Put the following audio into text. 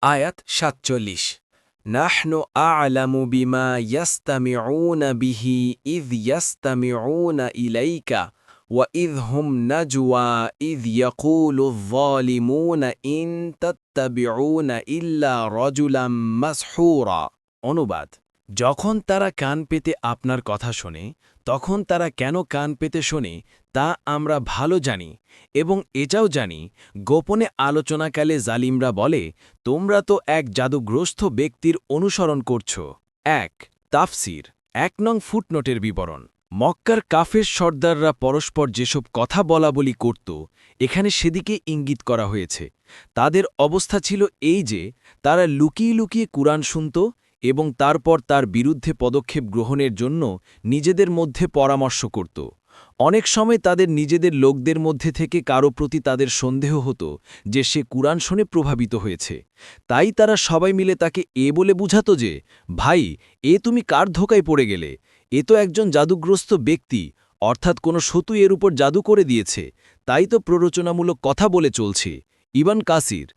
আয়াত ৪৭ নাহনু আ'লামু বিমা ইয়াস্তামিউনা বিহি ইয ইয়াস্তামিউনা ইলাইকা ওয়া ইয হুম নাজওয়া ইয ইয়াকুলুয যালিমুনা ইন তাত্তাবিউনা ইল্লা রাজুলাম মাসহুরা। অনুবাদ: যখন তারা কান পেতে আপনার কথা শোনে, তখন তারা কেন কান পেতে শোনে তা আমরা ভালো জানি, এবং এটাও জানি গোপনে আলোচনাকালে জালিমরা বলে, তোমরা তো এক জাদুগ্রস্ত ব্যক্তির অনুসরণ করছ। ১ তাফসির ১ নং ফুটনোটের বিবরণ। মক্কার কাফের সর্দাররা পরস্পর যেসব কথা বলাবলি করত, এখানে সেদিকে ইঙ্গিত করা হয়েছে। তাদের অবস্থা ছিল এই যে, তারা লুকিয়ে লুকিয়ে কুরআন শুনত এবং তারপর তার বিরুদ্ধে পদক্ষেপ গ্রহণের জন্য নিজেদের মধ্যে পরামর্শ করত। অনেক সময় তাদের নিজেদের লোকদের মধ্যে থেকে কারো প্রতি তাদের সন্দেহ হতো যে সে কুরআন শুনে প্রভাবিত হয়েছে। তাই তারা সবাই মিলে তাকে এ বলে বুঝাত যে, ভাই, এ তুমি কার ধোকায় পড়ে গেলে? এ তো একজন জাদুগ্রস্ত ব্যক্তি, অর্থাৎ কোনো শত্রু এর উপর জাদু করে দিয়েছে, তাই তো প্ররোচনামূলক কথা বলে চলছে। ইবন কাসির